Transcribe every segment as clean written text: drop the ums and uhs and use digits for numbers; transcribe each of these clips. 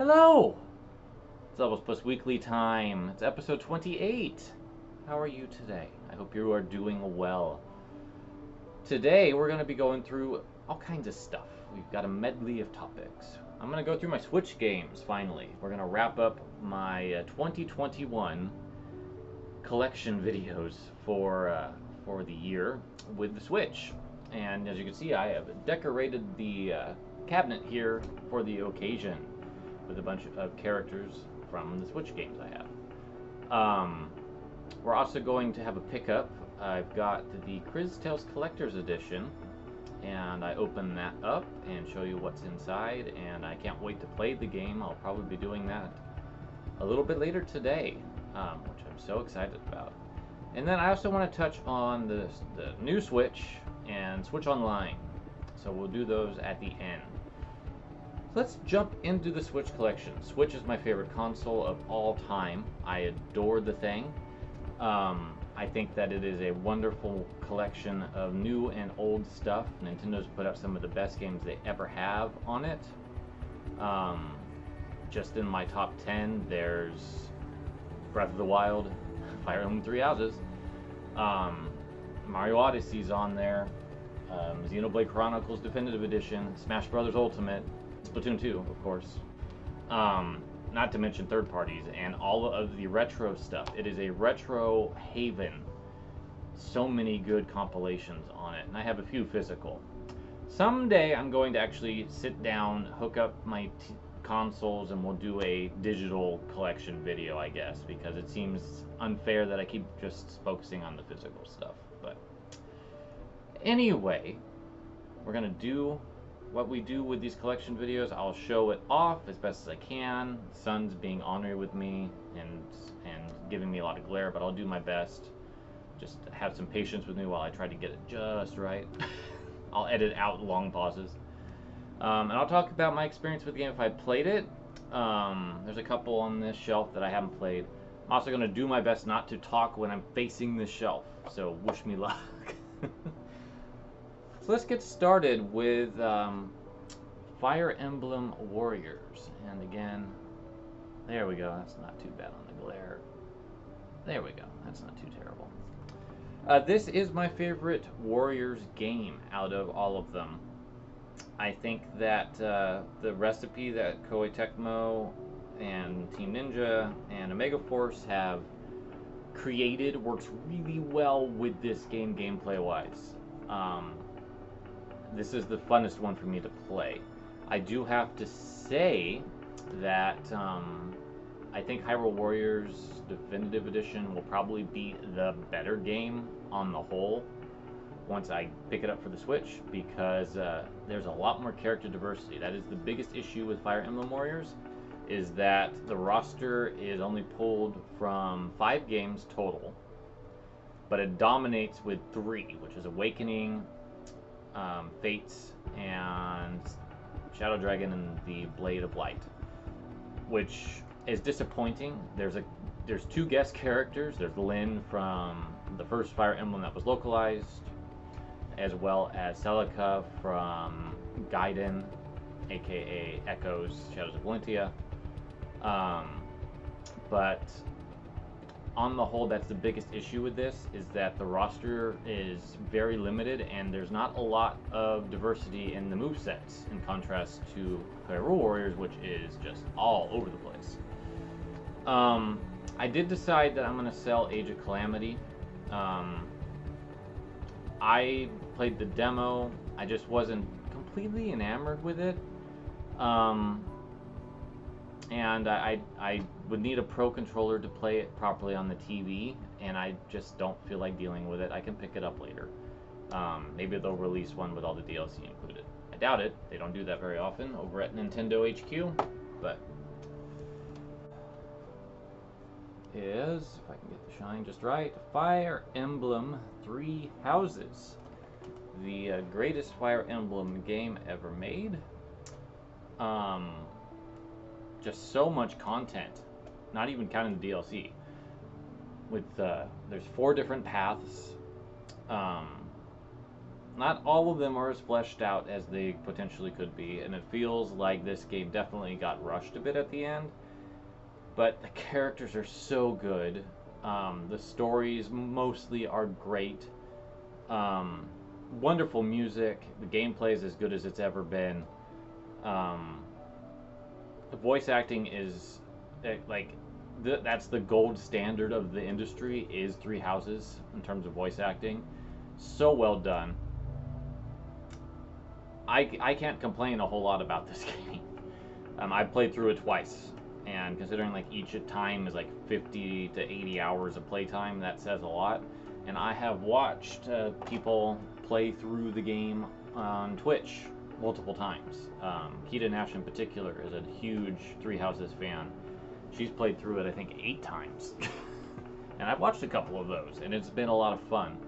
Hello! It's LVLS Weekly time. It's episode 28. How are you today? I hope you are doing well. Today we're going to be going through all kinds of stuff. We've got a medley of topics. I'm going to go through my Switch games finally. We're going to wrap up my 2021 collection videos for the year with the Switch. And as you can see, I have decorated the cabinet here for the occasion with a bunch of characters from the Switch games I have. We're also going to have a pickup. I've got the Cris Tales Collector's Edition, and I open that up and show you what's inside, and I can't wait to play the game. I'll probably be doing that a little bit later today, which I'm so excited about. And then I also want to touch on the new Switch and Switch Online, so we'll do those at the end. Let's jump into the Switch collection. Switch is my favorite console of all time. I adore the thing. I think that it is a wonderful collection of new and old stuff. Nintendo's put out some of the best games they ever have on it. Just in my top 10, there's Breath of the Wild, Fire Emblem Three Houses, Mario Odyssey's on there, Xenoblade Chronicles Definitive Edition, Smash Bros. Ultimate, Splatoon 2, of course. Not to mention third parties and all of the retro stuff. It is a retro haven. So many good compilations on it, and I have a few physical. Someday I'm going to actually sit down, hook up my consoles, and we'll do a digital collection video, I guess, because it seems unfair that I keep just focusing on the physical stuff. But anyway, we're gonna do what we do with these collection videos. I'll show it off as best as I can. The sun's being ornery with me and giving me a lot of glare, but I'll do my best. Just have some patience with me while I try to get it just right. I'll edit out long pauses. And I'll talk about my experience with the game if I played it. There's a couple on this shelf that I haven't played. I'm also going to do my best not to talk when I'm facing the shelf, so wish me luck. So let's get started with Fire Emblem Warriors. And again, there we go. That's not too bad on the glare. There we go. That's not too terrible. This is my favorite Warriors game out of all of them. I think that the recipe that Koei Tecmo and Team Ninja and Omega Force have created works really well with this game gameplay-wise. This is the funnest one for me to play. I do have to say that I think Hyrule Warriors Definitive Edition will probably be the better game on the whole once I pick it up for the Switch, because there's a lot more character diversity. That is the biggest issue with Fire Emblem Warriors, is that the roster is only pulled from 5 games total, but it dominates with 3, which is Awakening, Fates, and Shadow Dragon and the Blade of Light, which is disappointing. There's 2 guest characters. There's Lyn from the first Fire Emblem that was localized, as well as Celica from Gaiden, aka Echoes, Shadows of Valentia. But on the whole, that's the biggest issue with this, is that the roster is very limited and there's not a lot of diversity in the movesets, in contrast to Hyrule Warriors, which is just all over the place. I did decide that I'm going to sell Age of Calamity. I played the demo. I just wasn't completely enamored with it. And I would need a Pro Controller to play it properly on the TV, and I just don't feel like dealing with it. I can pick it up later. Maybe they'll release one with all the DLC included. I doubt it. They don't do that very often over at Nintendo HQ, but is, if I can get the shine just right, Fire Emblem Three Houses, the greatest Fire Emblem game ever made. Just so much content, not even counting the DLC. With there's 4 different paths. not all of them are as fleshed out as they potentially could be, and it feels like this game definitely got rushed a bit at the end. But the characters are so good. The stories mostly are great. Wonderful music. The gameplay is as good as it's ever been. The voice acting is like that's the gold standard of the industry, is Three Houses in terms of voice acting. So well done. I can't complain a whole lot about this game. I played through it twice, and considering like each time is like 50 to 80 hours of playtime, that says a lot. And I have watched people play through the game on Twitch multiple times. Keita Nash in particular is a huge Three Houses fan. She's played through it I think 8 times. And I've watched a couple of those, and it's been a lot of fun.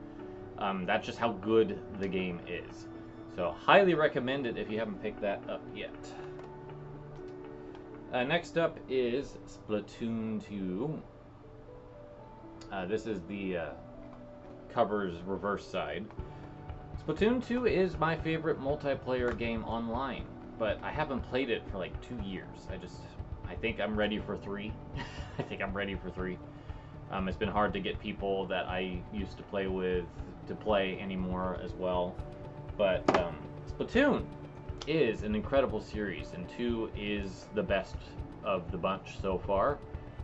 That's just how good the game is. So highly recommend it if you haven't picked that up yet. Next up is Splatoon 2. This is the cover's reverse side. Splatoon 2 is my favorite multiplayer game online, but I haven't played it for like 2 years. I think I'm ready for 3. I think I'm ready for 3. It's been hard to get people that I used to play with to play anymore as well. But Splatoon is an incredible series, and 2 is the best of the bunch so far,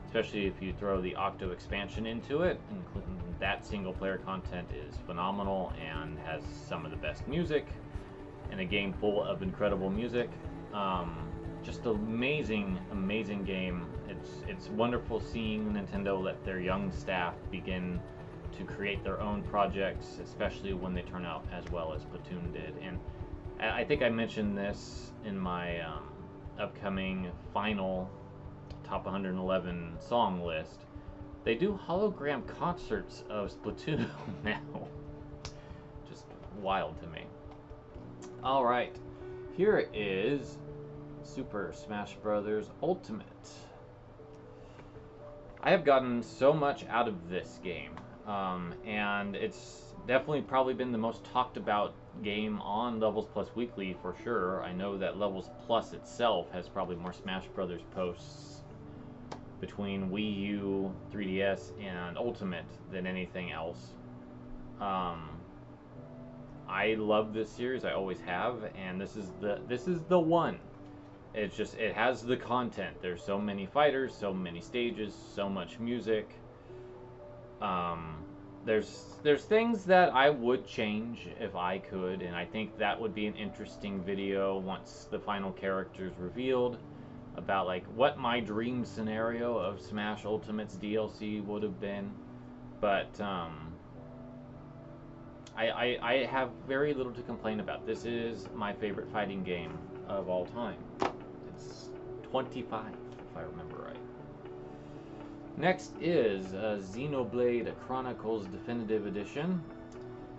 especially if you throw the Octo expansion into it. Including that single player content is phenomenal and has some of the best music, and a game full of incredible music. Just an amazing game. It's wonderful seeing Nintendo let their young staff begin to create their own projects, especially when they turn out as well as Splatoon did. And I think I mentioned this in my upcoming final top 111 song list. They do hologram concerts of Splatoon now. Just wild to me. Alright, here is Super Smash Bros. Ultimate. I have gotten so much out of this game, and it's definitely probably been the most talked about game on Levels Plus Weekly for sure. I know that Levels Plus itself has probably more Smash Brothers posts between Wii U, 3DS, and Ultimate than anything else. I love this series. I always have, and this is the one. It's just, it has the content. There's so many fighters, so many stages, so much music. There's things that I would change if I could, and I think that would be an interesting video once the final character's revealed, about like what my dream scenario of Smash Ultimate's DLC would have been. But I have very little to complain about. This is my favorite fighting game of all time. It's 25, if I remember right. Next is Xenoblade Chronicles Definitive Edition,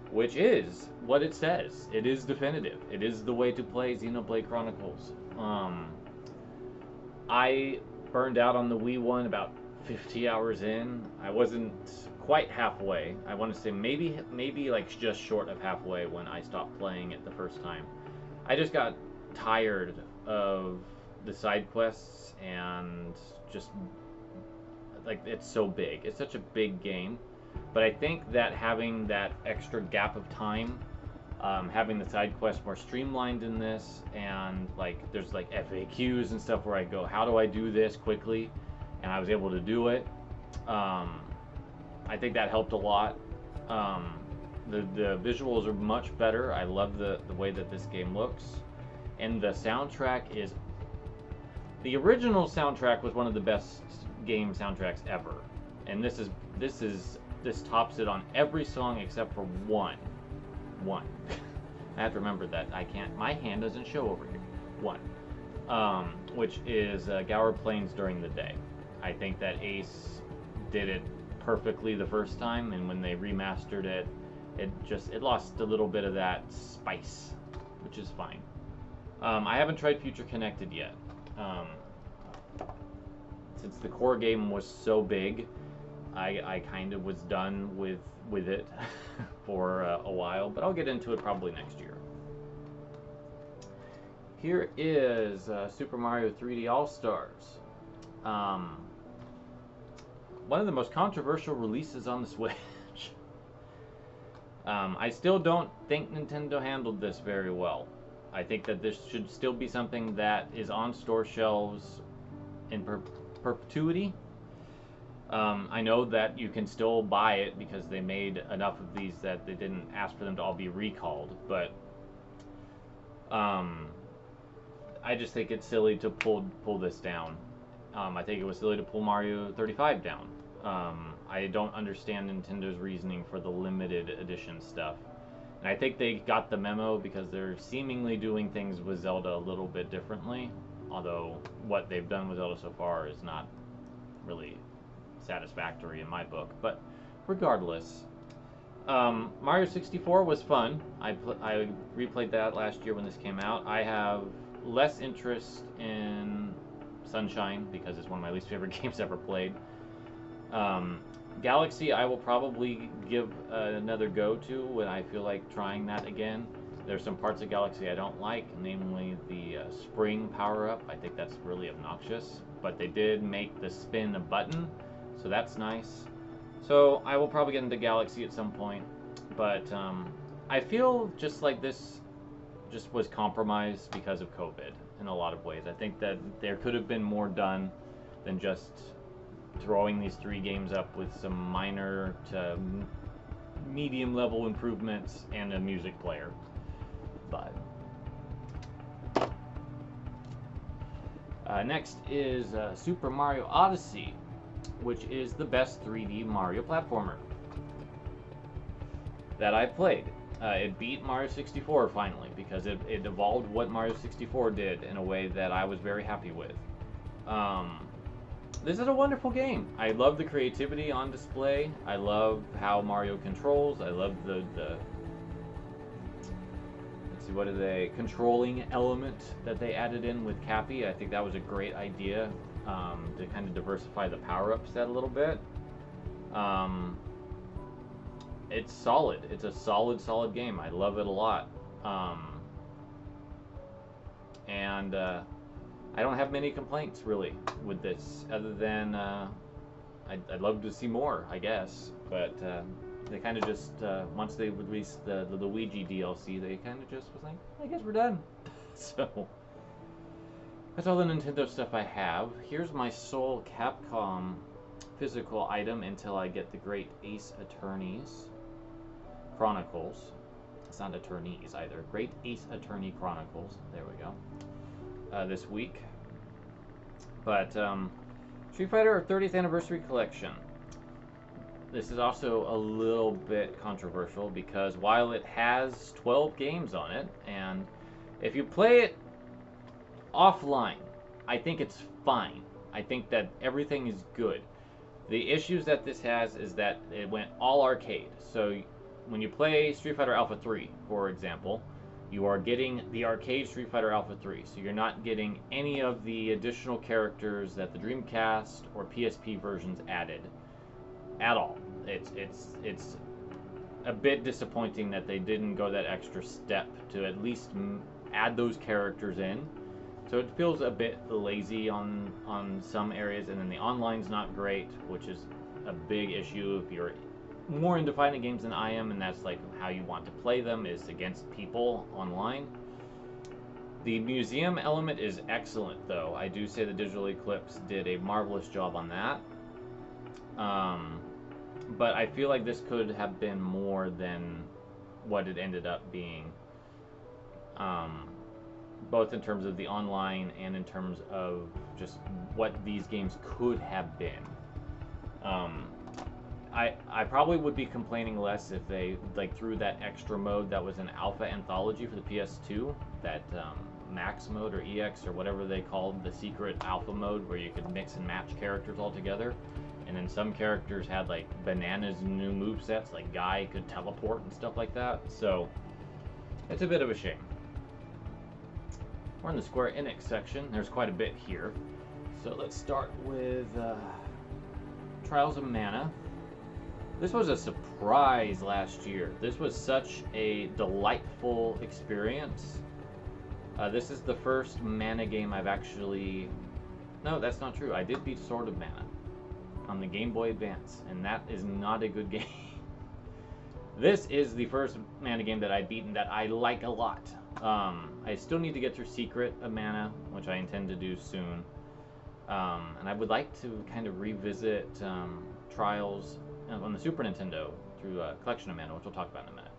which is what it says. It is definitive. It is the way to play Xenoblade Chronicles. I burned out on the Wii one about 50 hours in. I wasn't quite halfway. I want to say maybe like just short of halfway when I stopped playing it the first time. I just got tired of the side quests, and just like, it's so big. It's such a big game. But I think that having that extra gap of time, having the side quests more streamlined in this, and like there's like FAQs and stuff where I go, how do I do this quickly? And I was able to do it. I think that helped a lot. The visuals are much better. I love the way that this game looks. And the soundtrack is... The original soundtrack was one of the best game soundtracks ever. And this tops it on every song except for one. I have to remember that. I can't... My hand doesn't show over here. One. Which is Gower Plains During the Day. I think that Ace did it perfectly the first time, and when they remastered it, it lost a little bit of that spice, which is fine. I haven't tried Future Connected yet. Since the core game was so big, I kind of was done with it for a while, but I'll get into it probably next year. Here is Super Mario 3D All-Stars. One of the most controversial releases on the Switch. I still don't think Nintendo handled this very well. I think that this should still be something that is on store shelves in perpetuity. I know that you can still buy it because they made enough of these that they didn't ask for them to all be recalled, but I just think it's silly to pull this down. I think it was silly to pull Mario 35 down. I don't understand Nintendo's reasoning for the limited edition stuff. And I think they got the memo because they're seemingly doing things with Zelda a little bit differently. Although what they've done with Zelda so far is not really satisfactory in my book. But regardless, Mario 64 was fun. I replayed that last year when this came out. I have less interest in Sunshine because it's one of my least favorite games ever played. Galaxy I will probably give another go to when I feel like trying that again. There's some parts of Galaxy I don't like, namely the spring power-up. I think that's really obnoxious, but they did make the spin a button, so that's nice. So I will probably get into Galaxy at some point, but I feel just like this just was compromised because of COVID in a lot of ways. I think that there could have been more done than just throwing these 3 games up with some minor to medium level improvements and a music player. But next is Super Mario Odyssey, which is the best 3D Mario platformer that I played. It beat Mario 64 finally, because it evolved what Mario 64 did in a way that I was very happy with. This is a wonderful game. I love the creativity on display. I love how Mario controls. I love the let's see, what are they? Controlling element that they added in with Cappy. I think that was a great idea to kind of diversify the power-up set a little bit. It's solid. It's a solid game. I love it a lot. I don't have many complaints really with this, other than I'd love to see more, I guess. But they kind of just once they released the Luigi DLC, they kind of just was like, I guess we're done. So that's all the Nintendo stuff I have. Here's my sole Capcom physical item until I get the Great Ace Attorneys Chronicles. It's not Attorneys either. Great Ace Attorney Chronicles. There we go. This week. But Street Fighter 30th Anniversary Collection. This is also a little bit controversial because while it has 12 games on it, and if you play it offline, I think it's fine. I think that everything is good. The issues that this has is that it went all arcade. So when you play Street Fighter Alpha 3, for example, you are getting the arcade Street Fighter Alpha 3, so you're not getting any of the additional characters that the Dreamcast or PSP versions added at all. It's a bit disappointing that they didn't go that extra step to at least add those characters in. So it feels a bit lazy on some areas, and then the online's not great, which is a big issue if you're more into fighting games than I am, and that's like how you want to play them, is against people online. The museum element is excellent, though. I do say the Digital Eclipse did a marvelous job on that. But I feel like this could have been more than what it ended up being. Both in terms of the online and in terms of just what these games could have been. I probably would be complaining less if they threw that extra mode that was an alpha anthology for the PS2, that Max mode or EX or whatever they called the secret alpha mode, where you could mix and match characters all together, and then some characters had like bananas new movesets, like Guy could teleport and stuff like that. So it's a bit of a shame. We're in the Square Enix section. There's quite a bit here. So let's start with Trials of Mana. This was a surprise last year. This was such a delightful experience. This is the first mana game I've actually... No, that's not true. I did beat Sword of Mana on the Game Boy Advance, and that is not a good game. This is the first mana game that I've beaten that I like a lot. I still need to get through Secret of Mana, which I intend to do soon. And I would like to kind of revisit Trials on the Super Nintendo through Collection of Mana, which we'll talk about in a minute.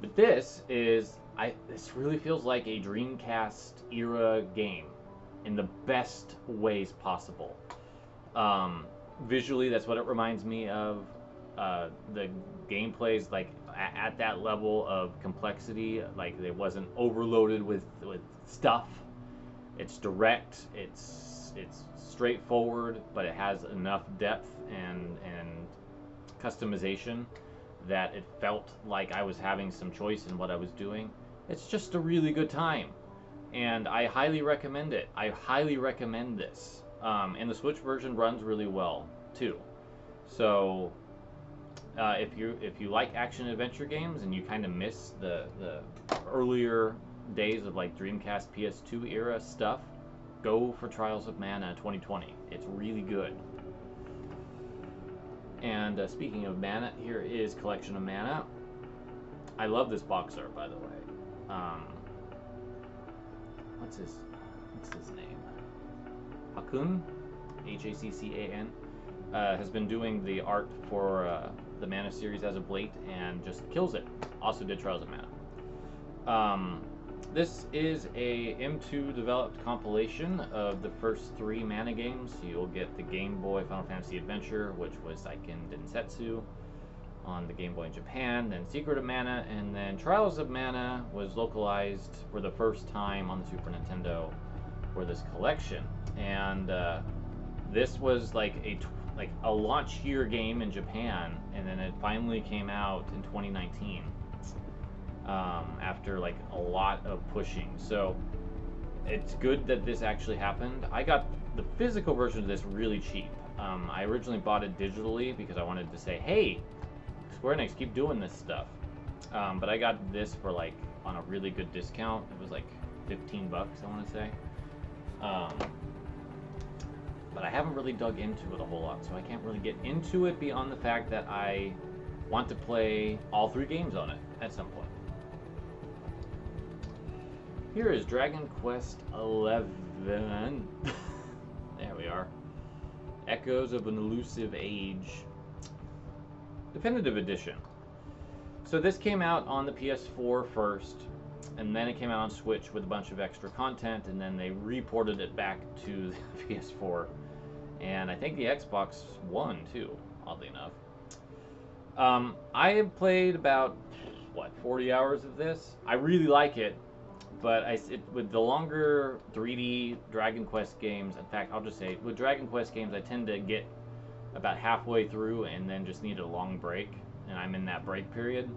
But this really feels like a Dreamcast era game in the best ways possible. Visually, that's what it reminds me of. The gameplay's like at that level of complexity, like it wasn't overloaded with stuff. It's direct, it's straightforward, but it has enough depth and customization that it felt like I was having some choice in what I was doing. It's just a really good time, and I highly recommend it. I highly recommend this. And the Switch version runs really well too. So if you like action adventure games and you kind of miss the earlier days of like Dreamcast PS2 era stuff, go for Trials of Mana 2020. It's really good. And speaking of mana, here is Collection of Mana. I love this box art, by the way. What's his name? Hakkun, H-A-C-C-A-N, has been doing the art for the Mana series as of late and just kills it. Also did Trials of Mana. This is a M2 developed compilation of the first 3 Mana games. You'll get the Game Boy Final Fantasy Adventure, which was Seiken Densetsu on the Game Boy in Japan, then Secret of Mana, and then Trials of Mana was localized for the first time on the Super Nintendo for this collection. And this was like a launch year game in Japan, and then it finally came out in 2019 after like a lot of pushing. So it's good that this actually happened. I got the physical version of this really cheap. I originally bought it digitally because I wanted to say, hey, Square Enix, keep doing this stuff. But I got this for like on a really good discount. It was like 15 bucks, I want to say. But I haven't really dug into it a whole lot, so I can't really get into it beyond the fact that I want to play all 3 games on it at some point. Here is Dragon Quest XI. There we are. Echoes of an Elusive Age. Definitive Edition. So this came out on the PS4 first, and then it came out on Switch with a bunch of extra content, and then they reported it back to the PS4, and I think the Xbox One too, oddly enough. I have played about, 40 hours of this. I really like it, but with the longer 3D Dragon Quest games, in fact, I'll just say, with Dragon Quest games, I tend to get about halfway through and then just need a long break, and I'm in that break period.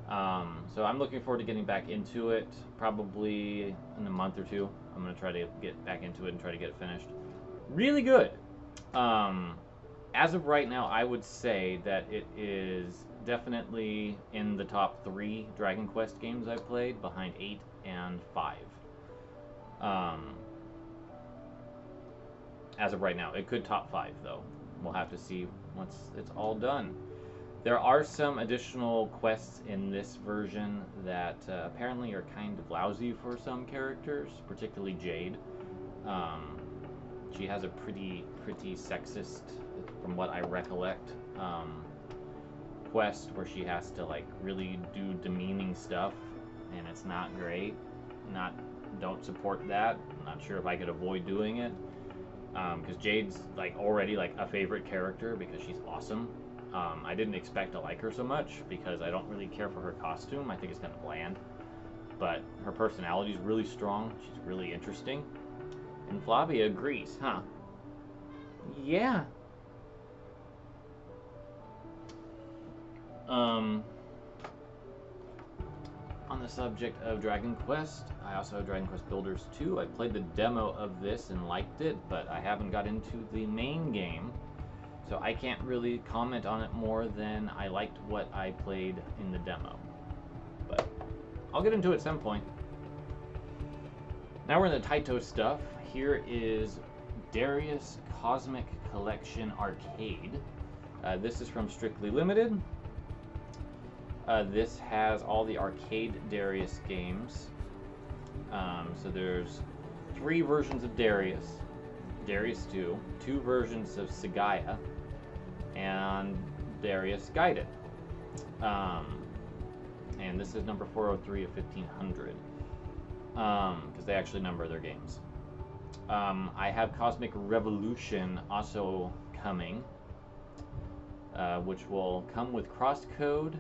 So I'm looking forward to getting back into it, probably in a month or 2. I'm going to try to get back into it and try to get it finished. Really good. As of right now, I would say that it is definitely in the top 3 Dragon Quest games I've played, behind 8 and 5. As of right now. It could top 5, though. We'll have to see once it's all done. There are some additional quests in this version that apparently are kind of lousy for some characters, particularly Jade. She has a pretty sexist, from what I recollect, quest where she has to like really do demeaning stuff, and it's not great. Don't support that. I'm not sure if I could avoid doing it, because Jade's like already like a favorite character because she's awesome. I didn't expect to like her so much because I don't really care for her costume. I think it's kind of bland. But her personality is really strong. She's really interesting. And Flavia agrees, huh? Yeah. On the subject of Dragon Quest, I also have Dragon Quest Builders 2. I played the demo of this and liked it, but I haven't got into the main game. So I can't really comment on it more than I liked what I played in the demo. But I'll get into it at some point. Now we're in the Taito stuff. Here is Darius Cosmic Collection Arcade. This is from Strictly Limited. This has all the arcade Darius games. So there's 3 versions of Darius, Darius 2, 2 versions of Sagaya, and Darius Guided. And this is number 403 of 1500, because they actually number their games. I have Cosmic Revolution also coming, which will come with crosscode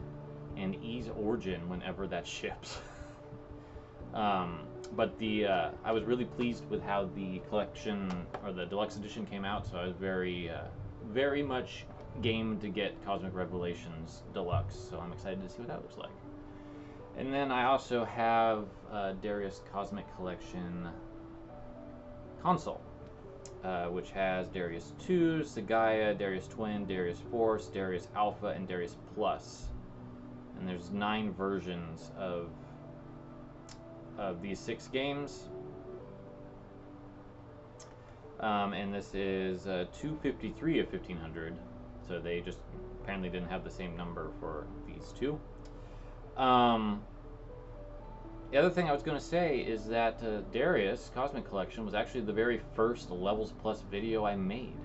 and ease origin whenever that ships. But I was really pleased with how the collection, or the deluxe edition, came out, so I was very much game to get Cosmic Revelations Deluxe, so I'm excited to see what that looks like. And then I also have Darius Cosmic Collection Console, which has Darius 2, Sagaya, Darius Twin, Darius Force, Darius Alpha, and Darius Plus. And there's 9 versions of these 6 games. And this is 253 of 1500, so they just apparently didn't have the same number for these 2. The other thing I was going to say is that Darius Cosmic Collection was actually the very first Levels Plus video I made,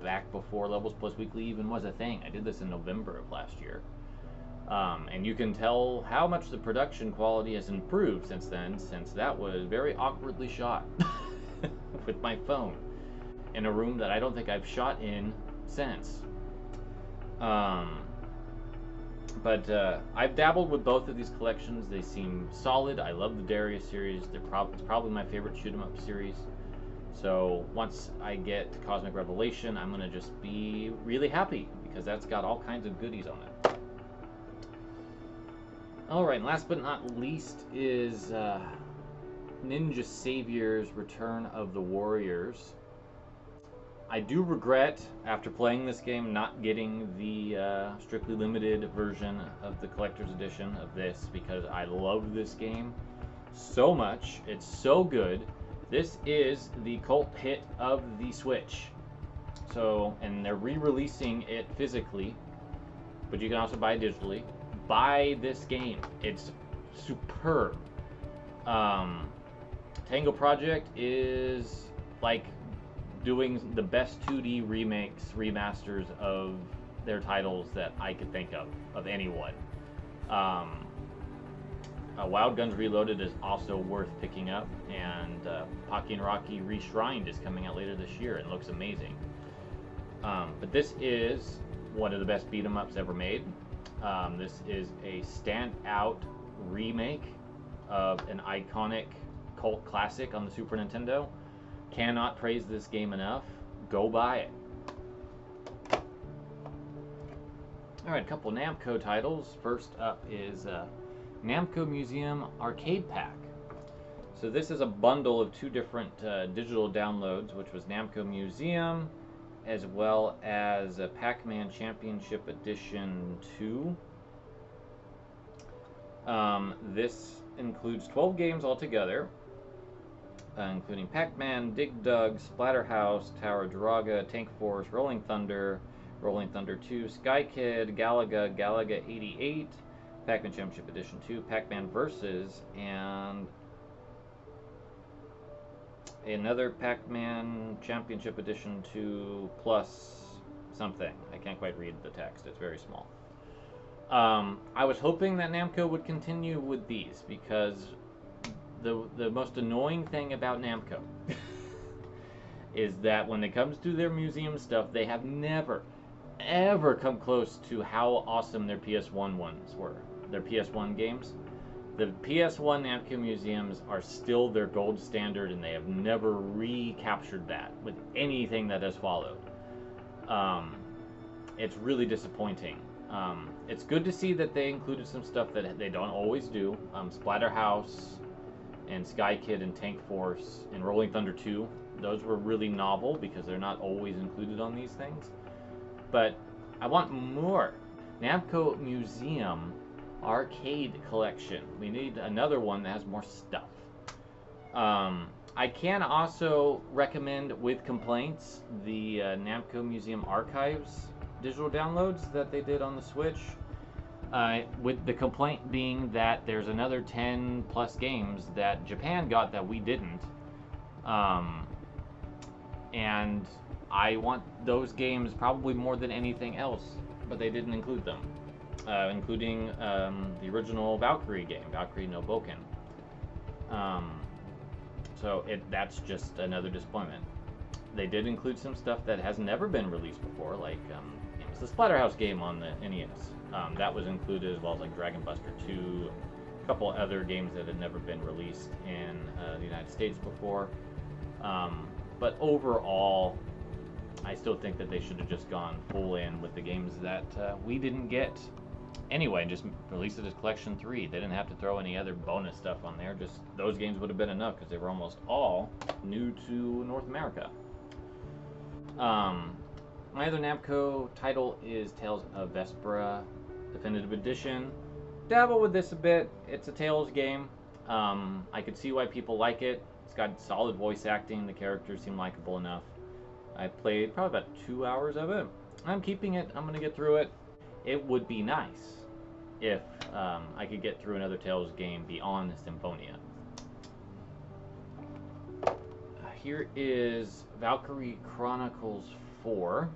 back before Levels Plus Weekly even was a thing. I did this in November of last year. And you can tell how much the production quality has improved since then, since that was very awkwardly shot with my phone in a room that I don't think I've shot in since. But I've dabbled with both of these collections. They seem solid. I love the Darius series. It's probably my favorite shoot 'em up series. So once I get to Cosmic Revelation, I'm going to just be really happy, because that's got all kinds of goodies on it. Alright, and last but not least is Ninja Savior's Return of the Warriors. I do regret, after playing this game, not getting the strictly limited version of the collector's edition of this, because I love this game so much. It's so good. This is the cult hit of the Switch. So, and they're re-releasing it physically, but you can also buy it digitally. Buy this game. It's superb. Tango Project is like doing the best 2D remakes, remasters of their titles that I could think of anyone. Wild Guns Reloaded is also worth picking up, and Pocky and Rocky Reshrined is coming out later this year and looks amazing. But this is one of the best beat 'em ups ever made. This is a standout remake of an iconic cult classic on the Super Nintendo. Cannot praise this game enough. Go buy it. Alright, a couple Namco titles. First up is Namco Museum Arcade Pack. So this is a bundle of 2 different digital downloads, which was Namco Museum, as well as Pac-Man Championship Edition 2. This includes 12 games altogether, including Pac-Man, Dig Dug, Splatterhouse, Tower Draga, Tank Force, Rolling Thunder 2, Sky Kid, Galaga, Galaga 88, Pac-Man Championship Edition 2, Pac-Man Versus, and another Pac-Man Championship Edition 2 plus something. I can't quite read the text. It's very small. I was hoping that Namco would continue with these, because the most annoying thing about Namco is that when it comes to their museum stuff, they have never, ever come close to how awesome their PS1 ones were. Their PS1 games. The PS1 Namco museums are still their gold standard, and they have never recaptured that with anything that has followed. It's really disappointing. It's good to see that they included some stuff that they don't always do. Splatterhouse and Sky Kid and Tank Force and Rolling Thunder 2. Those were really novel because they're not always included on these things. But I want more. Namco Museum Arcade Collection. We need another one that has more stuff. I can also recommend, with complaints, the Namco Museum Archives digital downloads that they did on the Switch. With the complaint being that there's another 10 plus games that Japan got that we didn't. And I want those games probably more than anything else, but they didn't include them. Including the original Valkyrie game, Valkyrie no Boken. So that's just another disappointment. They did include some stuff that has never been released before, like it's the Splatterhouse game on the NES. That was included, as well as like Dragon Buster 2, a couple other games that had never been released in the United States before. But overall, I still think that they should have just gone full in with the games that we didn't get anyway, and just released it as Collection 3. They didn't have to throw any other bonus stuff on there. Just those games would have been enough because they were almost all new to North America. My other Namco title is Tales of Vesperia Definitive Edition. Dabble with this a bit. It's a Tales game. I could see why people like it. It's got solid voice acting. The characters seem likable enough. I played probably about 2 hours of it. I'm keeping it. I'm going to get through it. It would be nice if I could get through another Tales game beyond Symphonia. Here is Valkyrie Chronicles 4.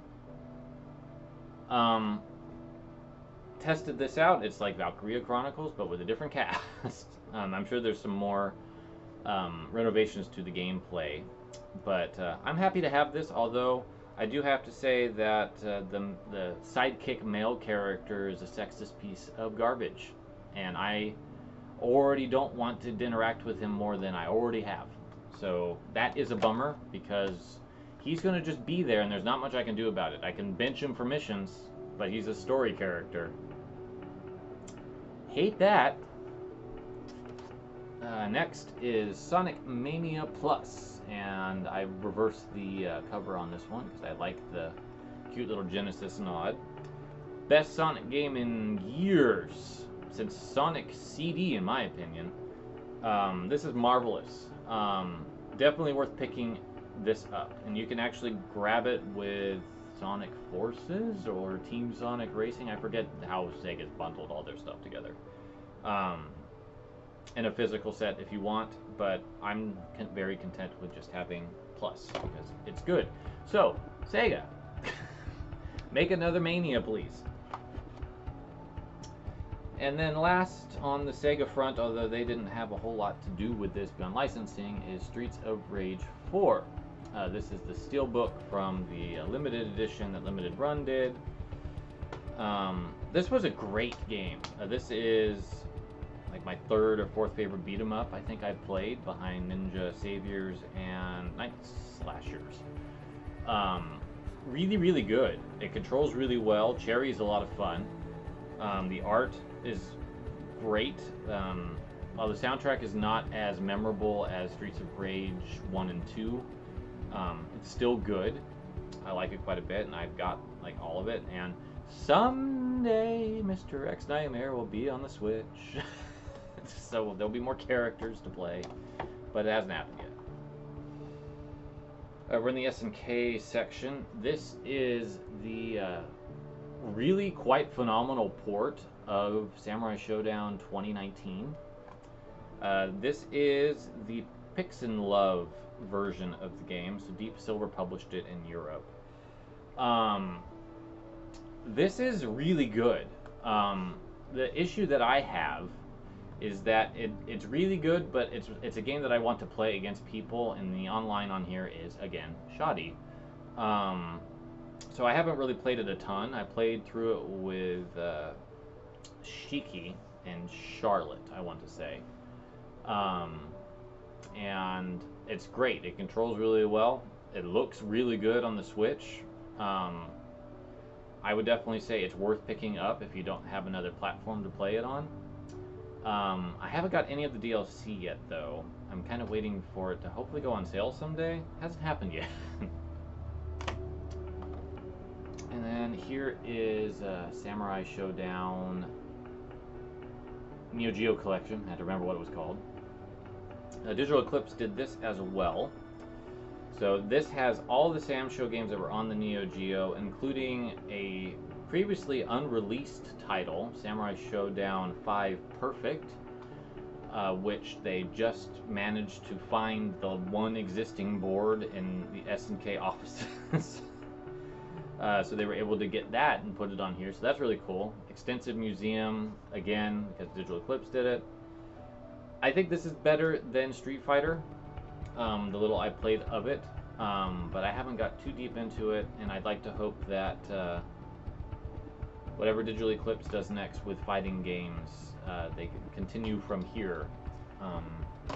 Tested this out. It's like Valkyria Chronicles, but with a different cast. I'm sure there's some more renovations to the gameplay, but I'm happy to have this, although I do have to say that the sidekick male character is a sexist piece of garbage, and I already don't want to interact with him more than I already have. So that is a bummer, because he's going to just be there, and there's not much I can do about it. I can bench him for missions, but he's a story character. Hate that. Next is Sonic Mania Plus, and I reversed the cover on this one because I like the cute little Genesis nod. Best Sonic game in years, since Sonic CD in my opinion. This is marvelous. Definitely worth picking this up, and you can actually grab it with Sonic Forces or Team Sonic Racing. I forget how Sega's bundled all their stuff together. In a physical set if you want, but I'm very content with just having Plus because it's good. So, Sega, make another Mania, please. And then last on the Sega front, although they didn't have a whole lot to do with this beyond licensing, is Streets of Rage 4. This is the steelbook from the limited edition that Limited Run did. This was a great game. This is like my third or fourth favorite beat 'em up I think I've played, behind Ninja Saviors and Night Slashers. Really, really good. It controls really well. Cherry's a lot of fun. The art is great. While the soundtrack is not as memorable as Streets of Rage 1 and 2, it's still good. I like it quite a bit, and I've got like all of it. And someday Mr. X Nightmare will be on the Switch. So there'll be more characters to play, but it hasn't happened yet. We're in the SNK section. This is the really quite phenomenal port of Samurai Showdown 2019. This is the Pix and Love version of the game, so Deep Silver published it in Europe. This is really good. The issue that I have is that it's really good, but it's a game that I want to play against people, and the online on here is, again, shoddy. So I haven't really played it a ton. I played through it with Shiki and Charlotte, I want to say. And it's great. It controls really well. It looks really good on the Switch. I would definitely say it's worth picking up if you don't have another platform to play it on. I haven't got any of the DLC yet, though. I'm kind of waiting for it to hopefully go on sale someday. Hasn't happened yet. And then here is Samurai Showdown Neo Geo Collection. I had to remember what it was called. Digital Eclipse did this as well. So this has all the Sam Show games that were on the Neo Geo, including a previously unreleased title, Samurai Showdown 5 Perfect, which they just managed to find the one existing board in the SNK offices. So they were able to get that and put it on here, so that's really cool. Extensive Museum, again, because Digital Eclipse did it. I think this is better than Street Fighter, the little I played of it, but I haven't got too deep into it, and I'd like to hope that whatever Digital Eclipse does next with fighting games, they can continue from here,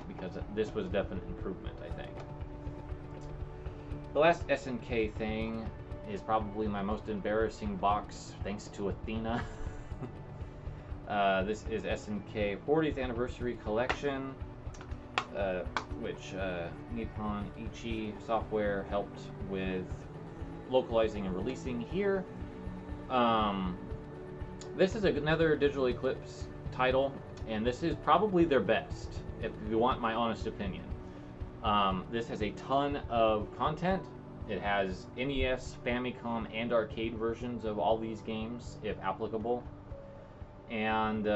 because this was a definite improvement, I think. The last SNK thing is probably my most embarrassing box, thanks to Athena. This is SNK 40th Anniversary Collection, which Nippon Ichi Software helped with localizing and releasing here. This is another Digital Eclipse title, and this is probably their best, if you want my honest opinion. This has a ton of content. It has NES, Famicom, and arcade versions of all these games, if applicable. And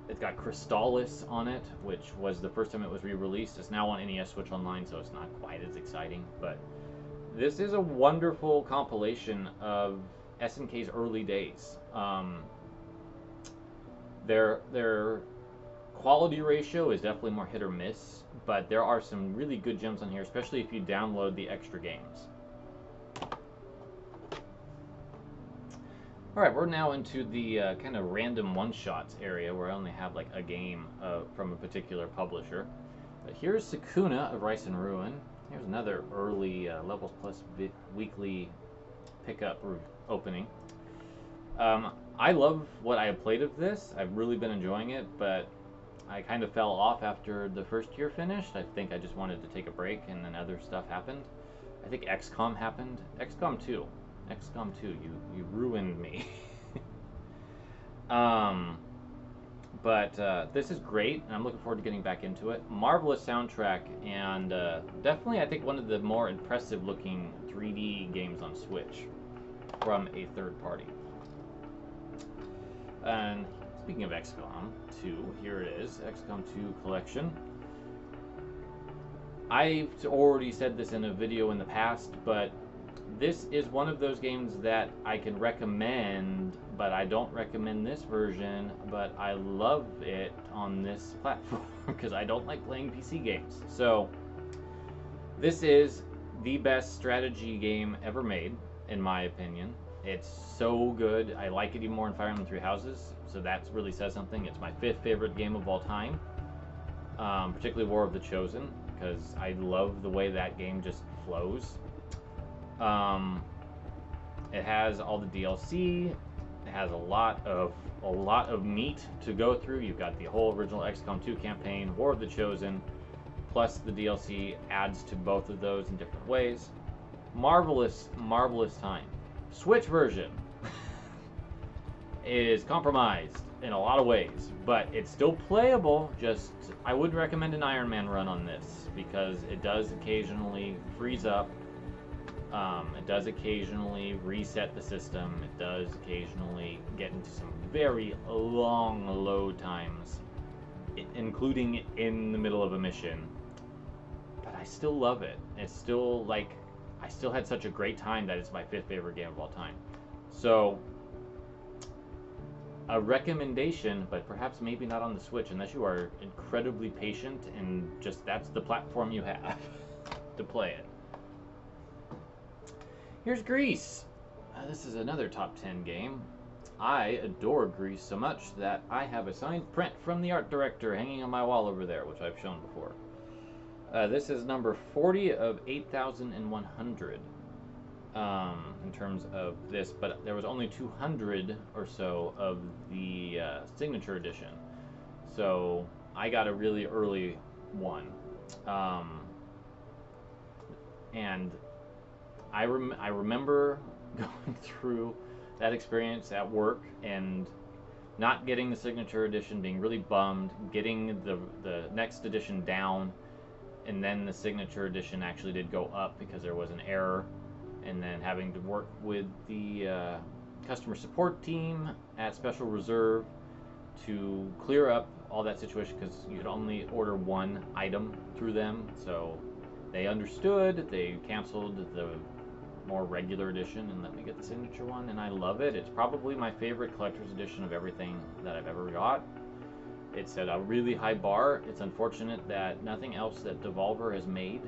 it's got Crystallis on it, which was the first time it was re-released. It's now on NES Switch Online, so it's not quite as exciting. But this is a wonderful compilation of SNK's early days. Their quality ratio is definitely more hit or miss, but there are some really good gems on here, especially if you download the extra games. Alright, we're now into the kind of random one-shots area where I only have like a game from a particular publisher. But here's Sakuna of Rice and Ruin. Here's another early Levels Plus weekly pickup opening. I love what I have played of this. I've really been enjoying it, but I kind of fell off after the first year finished. I think I just wanted to take a break, and then other stuff happened. I think XCOM happened. XCOM 2. XCOM 2, you ruined me. But this is great, and I'm looking forward to getting back into it. Marvelous soundtrack, and definitely I think one of the more impressive looking 3D games on Switch from a third party. And speaking of XCOM 2, here it is, XCOM 2 Collection. I've already said this in a video in the past, but this is one of those games that I can recommend, but I don't recommend this version, but I love it on this platform because I don't like playing PC games. So this is the best strategy game ever made, in my opinion. It's so good. I like it even more in Fire Emblem Three Houses, so that really says something. It's my 5th favorite game of all time, particularly War of the Chosen, because I love the way that game just flows. It has all the DLC. It has a lot of meat to go through. You've got the whole original XCOM 2 campaign, War of the Chosen, plus the DLC adds to both of those in different ways. Marvelous, marvelous time. Switch version is compromised in a lot of ways, but it's still playable. Just, I wouldn't recommend an Iron Man run on this because it does occasionally freeze up. It does occasionally reset the system. It does occasionally get into some very long load times, including in the middle of a mission. But I still love it. It's still like, I still had such a great time that it's my 5th favorite game of all time. So, a recommendation, but perhaps maybe not on the Switch unless you are incredibly patient and just that's the platform you have to play it. Here's Gris. This is another top 10 game. I adore Gris so much that I have a signed print from the art director hanging on my wall over there, which I've shown before. This is number 40 of 8,100 in terms of this, but there was only 200 or so of the signature edition. So I got a really early one. And I remember going through that experience at work and not getting the signature edition, being really bummed, getting the next edition down, and then the signature edition actually did go up because there was an error, and then having to work with the customer support team at Special Reserve to clear up all that situation, because you could only order one item through them. So they understood, they canceled the more regular edition and let me get the signature one, and I love it. It's probably my favorite collector's edition of everything that I've ever got. It's at a really high bar. It's unfortunate that nothing else that Devolver has made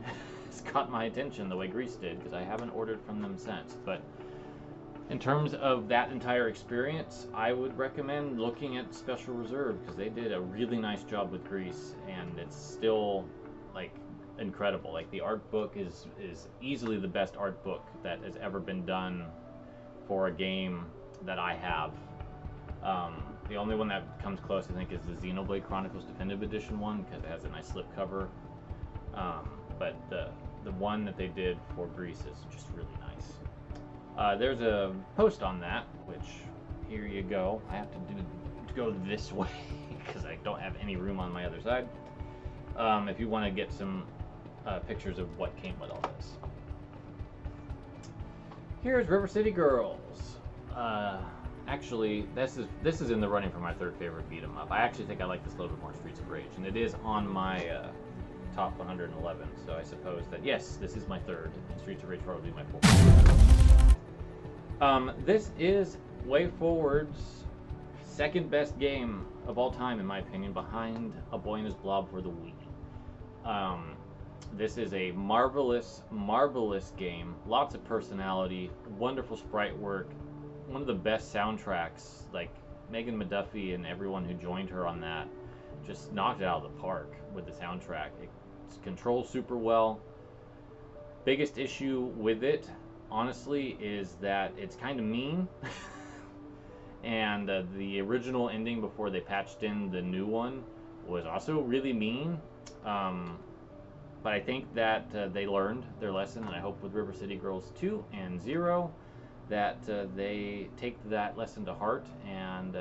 has caught my attention the way Gris did, because I haven't ordered from them since. But in terms of that entire experience, I would recommend looking at Special Reserve, because they did a really nice job with Gris, and it's still like incredible. Like, the art book is easily the best art book that has ever been done for a game that I have. The only one that comes close, I think, is the Xenoblade Chronicles Definitive Edition one, because it has a nice slipcover. But the one that they did for Gris is just really nice. There's a post on that, which, here you go. I have to go this way because I don't have any room on my other side. If you want to get some pictures of what came with all this. Here's River City Girls. Actually, this is in the running for my third favorite beat 'em up. I actually think I like this a little bit more, Streets of Rage, and it is on my top 111. So I suppose that, yes, this is my third, and Streets of Rage probably my fourth. This is WayForward's second best game of all time, in my opinion, behind A Boy and His Blob for the Wii. This is a marvelous, marvelous game. Lots of personality, wonderful sprite work, one of the best soundtracks. Like, Megan McDuffie and everyone who joined her on that just knocked it out of the park with the soundtrack. It's controlled super well. Biggest issue with it, honestly, is that it's kind of mean. And the original ending before they patched in the new one was also really mean. But I think that they learned their lesson, and I hope with River City Girls 2 and 0 that they take that lesson to heart and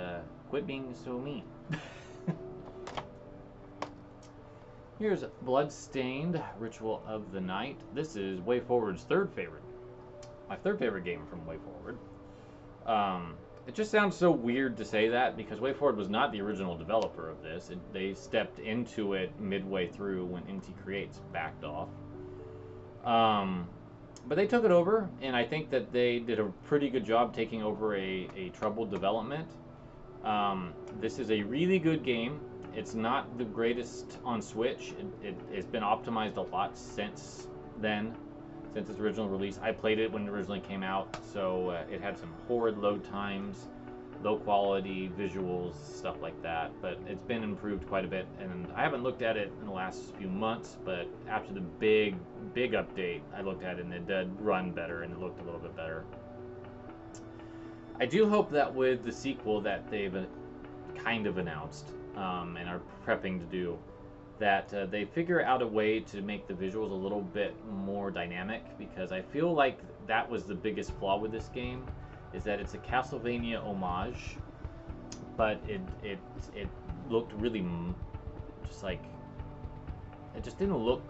quit being so mean. Here's Bloodstained Ritual of the Night. This is WayForward's third favorite. My third favorite game from WayForward. It just sounds so weird to say that, because WayForward was not the original developer of this. They stepped into it midway through when NT Creates backed off. But they took it over, and I think that they did a pretty good job taking over a troubled development. This is a really good game. It's not the greatest on Switch. It has been optimized a lot since then. Since its original release. I played it when it originally came out, so it had some horrid load times, low quality visuals, stuff like that, but it's been improved quite a bit, and I haven't looked at it in the last few months, but after the big update, I looked at it and it did run better and it looked a little bit better. I do hope that with the sequel that they've kind of announced and are prepping to do, that they figure out a way to make the visuals a little bit more dynamic, because I feel like that was the biggest flaw with this game, is that it's a Castlevania homage, but it looked really just like, it just didn't look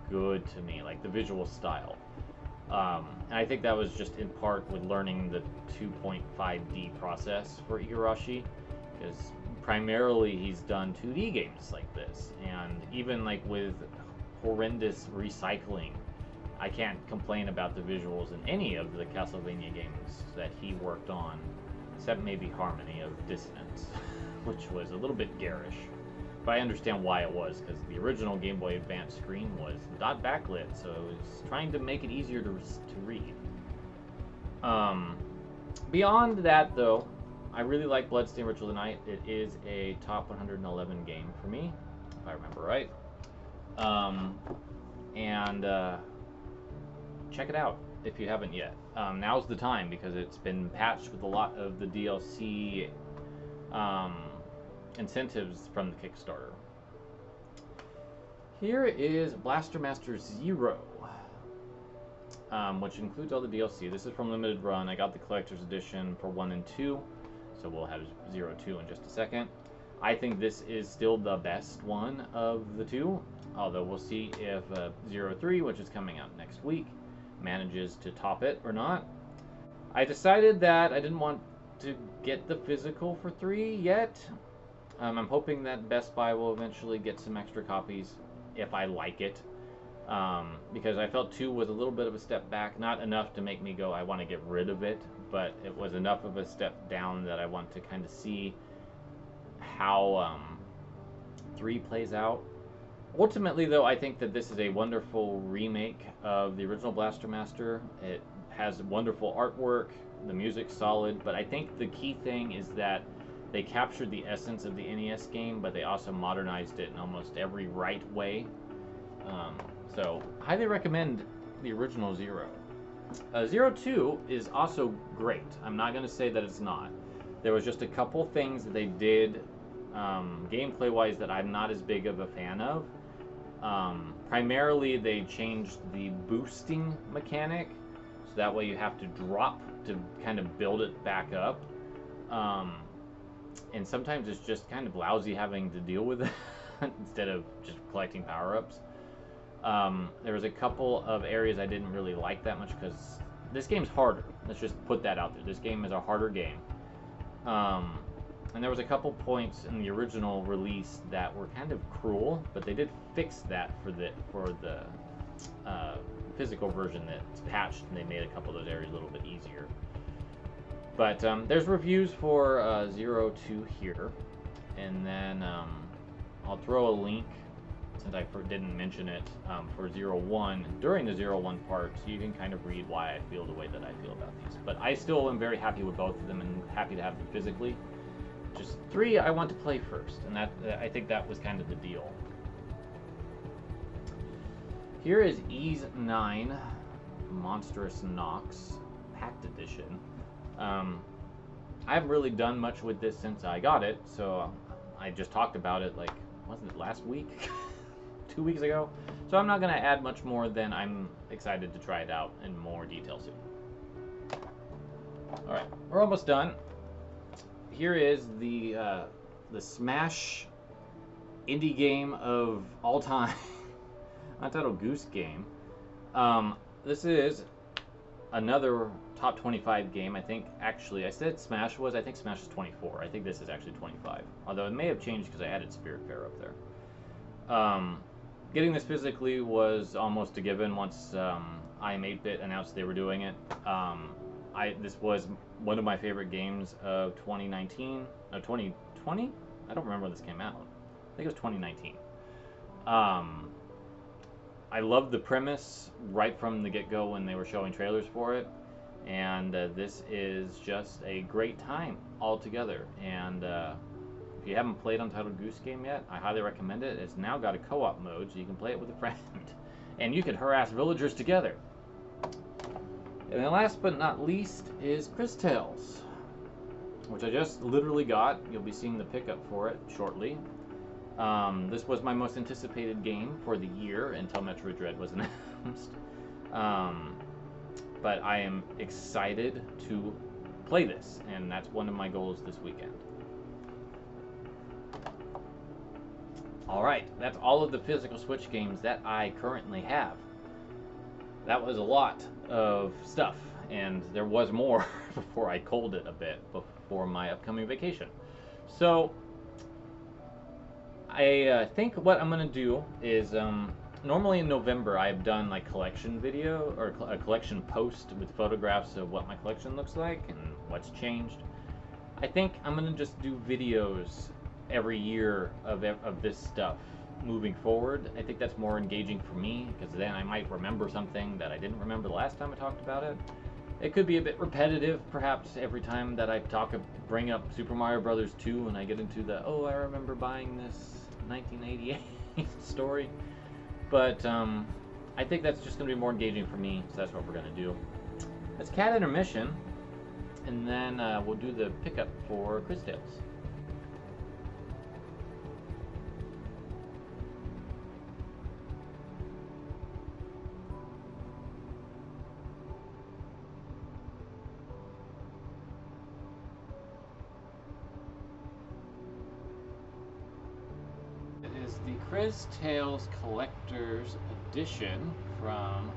good to me, like the visual style. And I think that was just in part with learning the 2.5D process for Igarashi, because primarily he's done 2D games like this, and even like with horrendous recycling, I can't complain about the visuals in any of the Castlevania games that he worked on, except maybe Harmony of Dissonance, which was a little bit garish. But I understand why it was, because the original Game Boy Advance screen was not backlit, so it was trying to make it easier to read. Beyond that, though, I really like Bloodstained Ritual of the Night. It is a top 111 game for me, if I remember right. Check it out if you haven't yet. Now's the time, because it's been patched with a lot of the DLC incentives from the Kickstarter. Here is Blaster Master Zero. which includes all the DLC. This is from Limited Run. I got the Collector's Edition for 1 and 2, so we'll have 0-2 in just a second. I think this is still the best one of the two, although we'll see if 0-3, which is coming out next week, manages to top it or not. I decided that I didn't want to get the physical for 3 yet. I'm hoping that Best Buy will eventually get some extra copies if I like it, because I felt 2 was a little bit of a step back, not enough to make me go I want to get rid of it, but it was enough of a step down that I want to kind of see how 3 plays out. Ultimately, though, I think that this is a wonderful remake of the original Blaster Master. It has wonderful artwork, the music's solid, but I think the key thing is that they captured the essence of the NES game, but they also modernized it in almost every right way. So, highly recommend the original 0. 0-2 is also great. I'm not going to say that it's not. There was just a couple things that they did gameplay-wise that I'm not as big of a fan of. Primarily, they changed the boosting mechanic, so that way you have to drop to kind of build it back up. And sometimes it's just kind of lousy having to deal with it instead of just collecting power-ups. There was a couple of areas I didn't really like that much because this game's harder. Let's just put that out there. This game is a harder game. And there was a couple points in the original release that were kind of cruel, but they did fix that for the physical version that's patched, and they made a couple of those areas a little bit easier. But there's reviews for 0-2 here, and then I'll throw a link, since I didn't mention it, for 0-1 during the 0-1 part, so you can kind of read why I feel the way that I feel about these. But I still am very happy with both of them and happy to have them physically. Just 3 I want to play first, and that I think that was kind of the deal. Here is Ys 9 Monstrous Nox Packed Edition. I haven't really done much with this since I got it, so I just talked about it, like, wasn't it last week? 2 weeks ago? So I'm not going to add much more than I'm excited to try it out in more detail soon. Alright, we're almost done. Here is the Smash indie game of all time. Untitled Goose Game. This is another top 25 game. I think, actually, I said Smash was. I think Smash is 24. I think this is actually 25. Although it may have changed because I added Spiritfarer up there. Getting this physically was almost a given once IM8-Bit announced they were doing it. This was one of my favorite games of 2019. No, 2020? I don't remember when this came out. I think it was 2019. I loved the premise right from the get-go when they were showing trailers for it, and this is just a great time altogether. And if you haven't played Untitled Goose Game yet, I highly recommend it. It's now got a co-op mode, so you can play it with a friend, and you can harass villagers together. And then last but not least is Cris Tales, which I just literally got. You'll be seeing the pickup for it shortly. This was my most anticipated game for the year until Metroid Dread was announced. But I am excited to play this, and that's one of my goals this weekend. Alright, that's all of the physical Switch games that I currently have. That was a lot of stuff, and there was more before I culled it a bit before my upcoming vacation. So I think what I'm going to do is, normally in November I've done like collection video, or a collection post with photographs of what my collection looks like and what's changed. I think I'm going to just do videos every year of this stuff moving forward. I think that's more engaging for me, because then I might remember something that I didn't remember the last time I talked about it. It could be a bit repetitive, perhaps, every time that I bring up Super Mario Bros. 2 and I get into the, oh, I remember buying this 1988 story. But I think that's just going to be more engaging for me, so that's what we're going to do. Let's cat intermission, and then we'll do the pickup for Cris Tales. the Cris Tales Collector's Edition from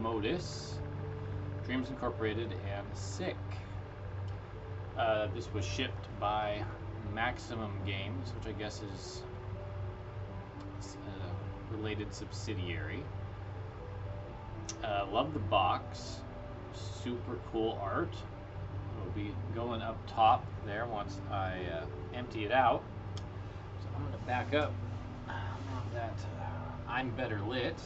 Modus, Dreams Incorporated, and Sick. This was shipped by Maximum Games, which I guess is a related subsidiary. Love the box. Super cool art. It'll be going up top there once I empty it out. So I'm going to back up now that I'm better lit.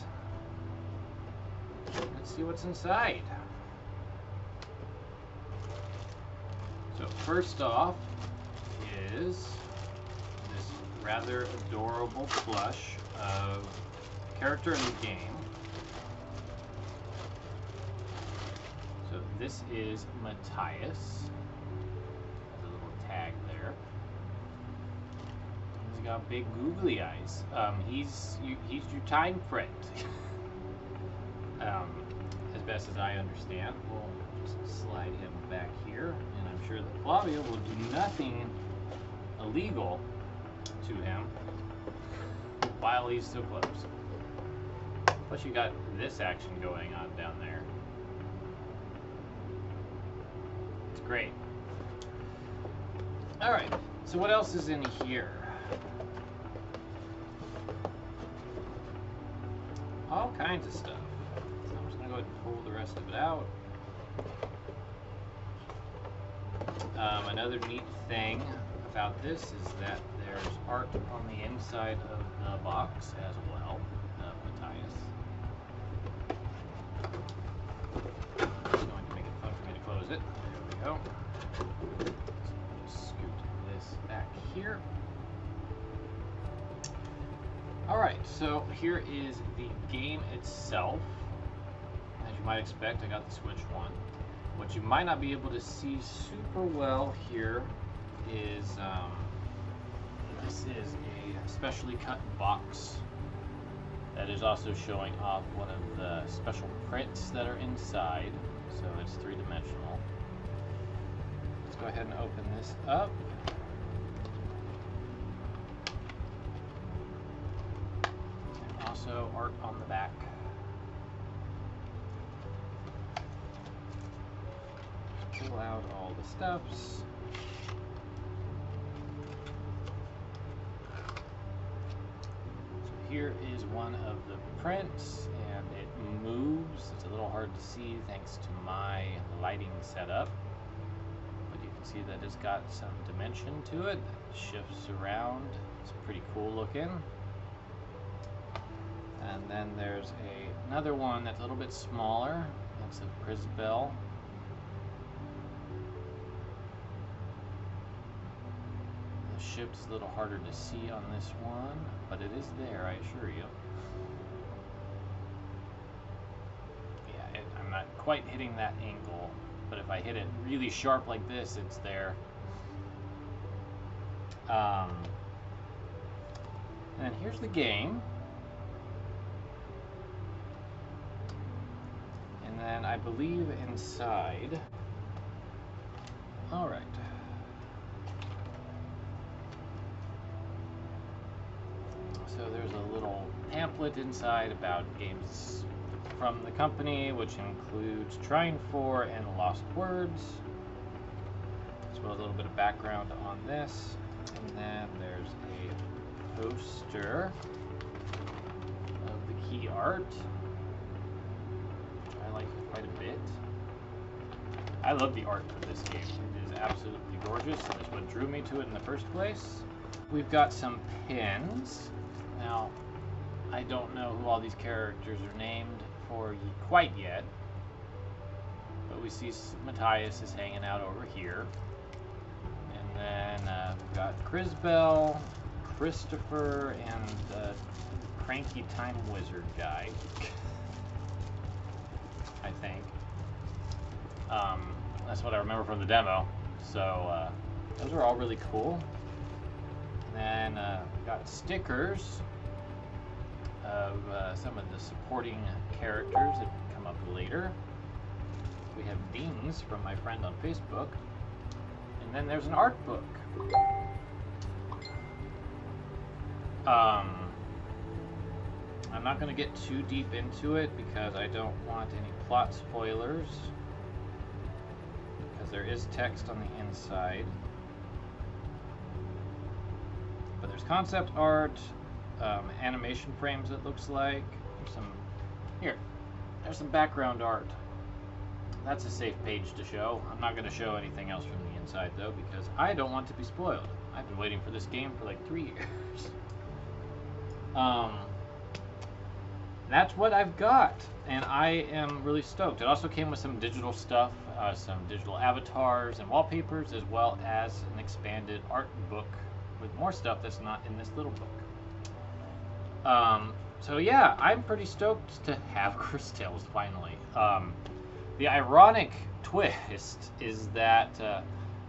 Let's see what's inside. So first off is this rather adorable plush of a character in the game. So this is Matthias. Has a little tag there. He's got big googly eyes. He's your time friend. As best as I understand. We'll just slide him back here, and I'm sure that Flavia will do nothing illegal to him while he's so close. Plus you got this action going on down there. It's great. Alright, so what else is in here? All kinds of stuff. So I'm just going to go ahead and pull the rest of it out. Another neat thing about this is that there's art on the inside of the box as well, Matthias. It's going to make it fun for me to close it. There we go. Just scoot this back here. Alright, so here is the game itself. As you might expect, I got the Switch one. What you might not be able to see super well here is this is a specially cut box that is also showing off one of the special prints that are inside, so it's three-dimensional. Let's go ahead and open this up. And also art on the back. Pull out all the stuffs. So here is one of the prints, and it moves. It's a little hard to see thanks to my lighting setup, but you can see that it's got some dimension to it. It shifts around. It's pretty cool looking. And then there's another one that's a little bit smaller. That's a Cris bell. Ship's a little harder to see on this one, but it is there, I assure you. Yeah, I'm not quite hitting that angle, but if I hit it really sharp like this, it's there. And then here's the game. And then I believe inside. All right. So there's a little pamphlet inside about games from the company, which includes Trying For and Lost Words, as well as a little bit of background on this. And then there's a poster of the key art, which I like quite a bit. I love the art for this game. It is absolutely gorgeous, and it's what drew me to it in the first place. We've got some pins. Now, I don't know who all these characters are named for quite yet, but we see Matthias is hanging out over here. And then we've got Crisbell, Christopher, and the cranky time wizard guy, I think. That's what I remember from the demo. So those are all really cool. And then we've got stickers of some of the supporting characters that come up later. We have dings from my friend on Facebook. And then there's an art book. I'm not going to get too deep into it because I don't want any plot spoilers. Because there is text on the inside. But there's concept art, animation frames it looks like. There's some background art. That's a safe page to show. I'm not going to show anything else from the inside though because I don't want to be spoiled. I've been waiting for this game for like 3 years. That's what I've got, and I am really stoked. It also came with some digital stuff, some digital avatars and wallpapers, as well as an expanded art book with more stuff that's not in this little book. So yeah, I'm pretty stoked to have Cris Tales finally. The ironic twist is that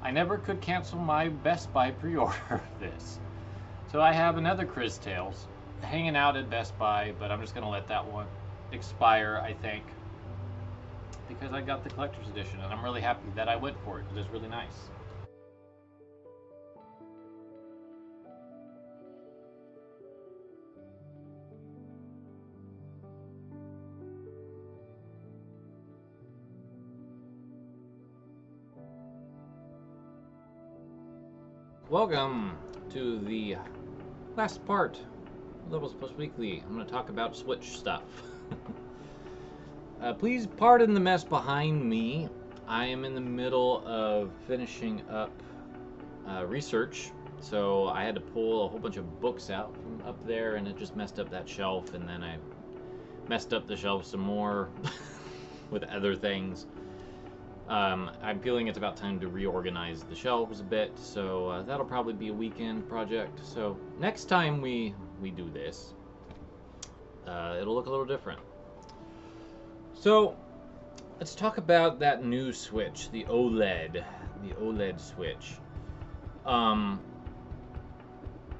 I never could cancel my Best Buy pre-order of this. So I have another Cris Tales hanging out at Best Buy, but I'm just going to let that one expire, I think, because I got the collector's edition, and I'm really happy that I went for it, because it's really nice. Welcome to the last part of Levels Plus Weekly. I'm going to talk about Switch stuff. Please pardon the mess behind me. I am in the middle of finishing up research, so I had to pull a whole bunch of books out from up there, and it just messed up that shelf, and then I messed up the shelf some more with other things. I'm feeling it's about time to reorganize the shelves a bit, so that'll probably be a weekend project. So next time we do this, it'll look a little different. So let's talk about that new Switch, the OLED Switch.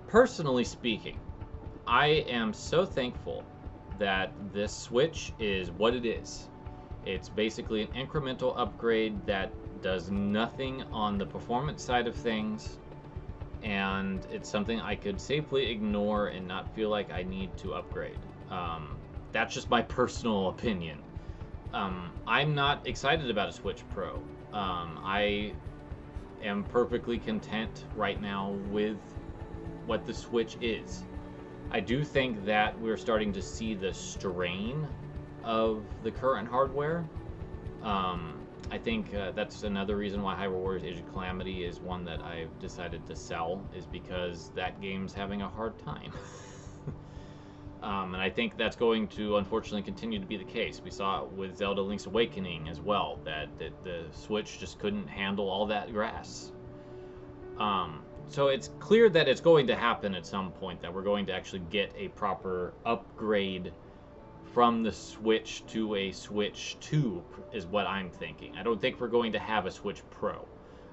Personally speaking, I am so thankful that this Switch is what it is. It's basically an incremental upgrade that does nothing on the performance side of things, and it's something I could safely ignore and not feel like I need to upgrade. That's just my personal opinion. I'm not excited about a Switch Pro. I am perfectly content right now with what the Switch is. I do think that we're starting to see the strain of the current hardware. I think that's another reason why Hyrule Warriors Age of Calamity is one that I've decided to sell, is because that game's having a hard time. And I think that's going to unfortunately continue to be the case. We saw it with Zelda Link's Awakening as well, that the Switch just couldn't handle all that grass. So it's clear that it's going to happen at some point, that we're going to actually get a proper upgrade from the Switch to a Switch 2 is what I'm thinking. I don't think we're going to have a Switch Pro.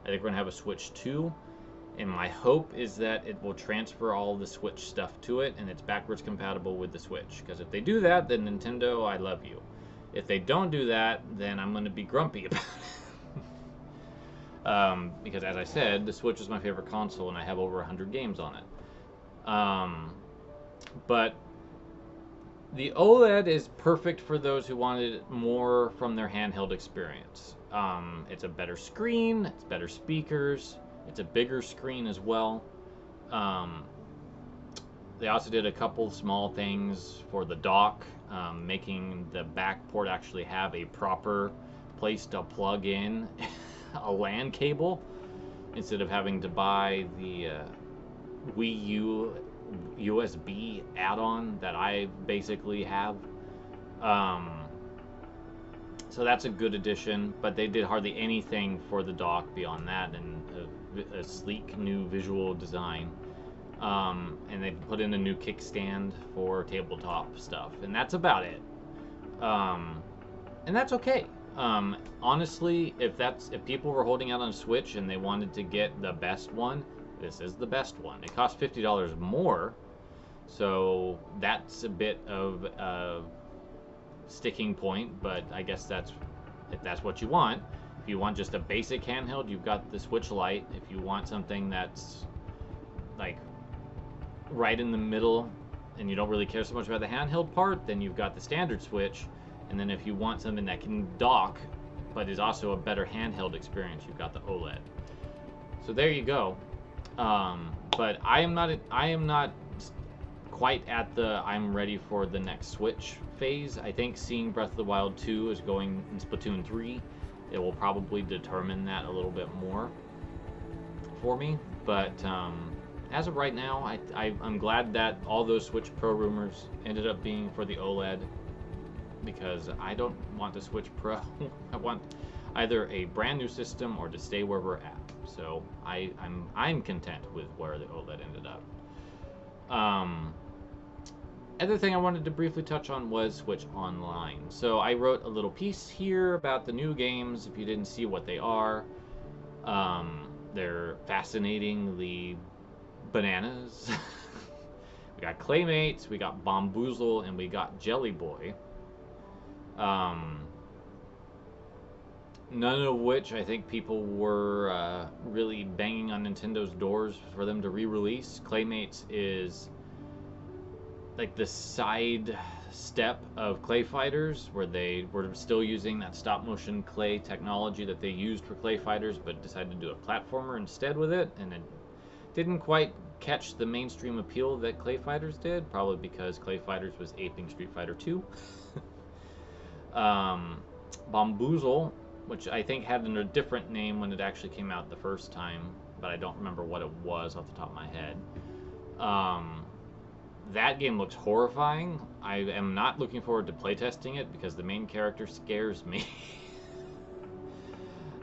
I think we're going to have a Switch 2, and my hope is that it will transfer all the Switch stuff to it, and it's backwards compatible with the Switch. Because if they do that, then Nintendo, I love you. If they don't do that, then I'm going to be grumpy about it. Because as I said, the Switch is my favorite console, and I have over 100 games on it. But the OLED is perfect for those who wanted more from their handheld experience. It's a better screen, it's better speakers, it's a bigger screen as well. They also did a couple small things for the dock, making the back port actually have a proper place to plug in a LAN cable instead of having to buy the Wii U USB add-on that I basically have. So that's a good addition, but they did hardly anything for the dock beyond that, and a sleek new visual design. And they put in a new kickstand for tabletop stuff, and that's about it. And that's okay. Honestly, if people were holding out on a Switch and they wanted to get the best one, this is the best one. It costs $50 more, so that's a bit of a sticking point, but I guess if that's what you want. If you want just a basic handheld, you've got the Switch Lite. If you want something that's like right in the middle and you don't really care so much about the handheld part, then you've got the standard Switch. And then if you want something that can dock, but is also a better handheld experience, you've got the OLED. So there you go. But I am not quite at the I'm ready for the next Switch phase. I think seeing Breath of the Wild 2 is going in Splatoon 3, it will probably determine that a little bit more for me. But as of right now, I'm glad that all those Switch Pro rumors ended up being for the OLED, because I don't want to Switch Pro. I want either a brand new system or to stay where we're at. So I'm content with where the OLED ended up. Other thing I wanted to briefly touch on was Switch Online. So I wrote a little piece here about the new games, if you didn't see what they are. They're fascinatingly bananas. We got Claymates, we got Bomboozle, and we got Jelly Boy. None of which I think people were really banging on Nintendo's doors for them to re-release. Claymates is like the side step of Clay Fighters, where they were still using that stop-motion clay technology that they used for Clay Fighters, but decided to do a platformer instead with it, and it didn't quite catch the mainstream appeal that Clay Fighters did, probably because Clay Fighters was aping Street Fighter 2. Bomboozle, which I think had a different name when it actually came out the first time, but I don't remember what it was off the top of my head. That game looks horrifying. I am not looking forward to playtesting it because the main character scares me.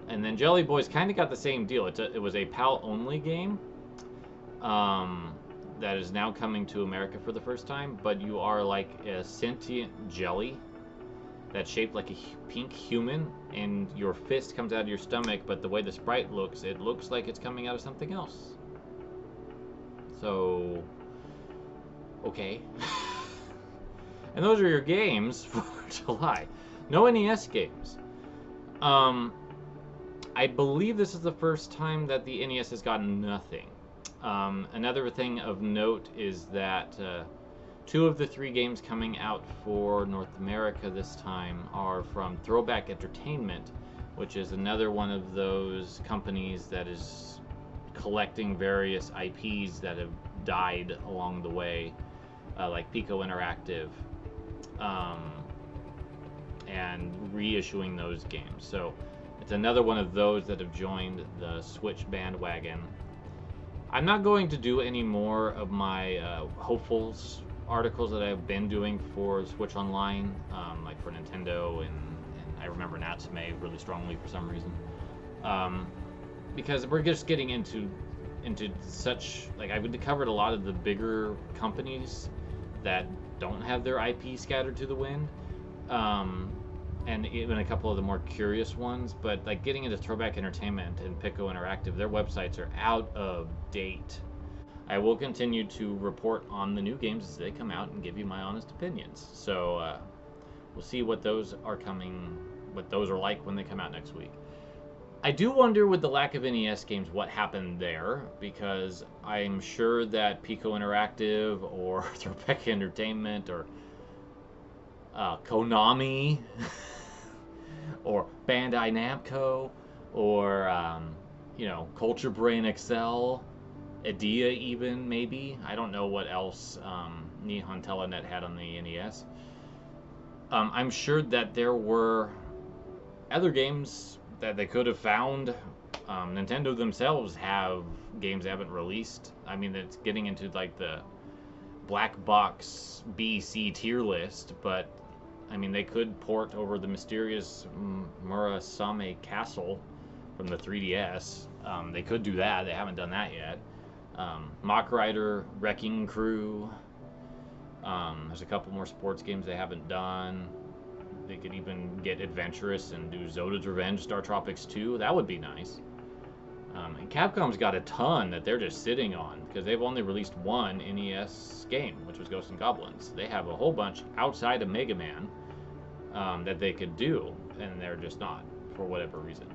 And then Jelly Boy's kind of got the same deal. It was a PAL-only game that is now coming to America for the first time, but you are like a sentient jelly that's shaped like a pink human, and your fist comes out of your stomach, but the way the sprite looks, it looks like it's coming out of something else. So, okay. And those are your games for July. No NES games. I believe this is the first time that the NES has gotten nothing. Another thing of note is that 2 of the 3 games coming out for North America this time are from Throwback Entertainment, which is another one of those companies that is collecting various IPs that have died along the way, like Pico Interactive, and reissuing those games. So it's another one of those that have joined the Switch bandwagon. I'm not going to do any more of my hopefuls articles that I've been doing for Switch Online, like for Nintendo, and I remember Natsume really strongly for some reason, because we're just getting into such, like, I've covered a lot of the bigger companies that don't have their IP scattered to the wind, and even a couple of the more curious ones, but like getting into Throwback Entertainment and Pico Interactive, their websites are out of date. I will continue to report on the new games as they come out and give you my honest opinions. So we'll see what those are coming, what those are like when they come out next week. I do wonder, with the lack of NES games, what happened there, because I'm sure that Pico Interactive or Throwback Entertainment or Konami or Bandai Namco or you know, Culture Brain XL, Idea even, maybe. I don't know what else Nihon Telenet had on the NES. I'm sure that there were other games that they could have found. Nintendo themselves have games they haven't released. I mean, it's getting into like the black box B/C tier list, but I mean, they could port over the mysterious Murasame Castle from the 3DS. They could do that. They haven't done that yet. Mach Rider, Wrecking Crew. There's a couple more sports games they haven't done. They could even get adventurous and do Zoda's Revenge, Star Tropics 2. That would be nice. And Capcom's got a ton that they're just sitting on, because they've only released one NES game, which was Ghosts and Goblins. They have a whole bunch outside of Mega Man that they could do, and they're just not, for whatever reason.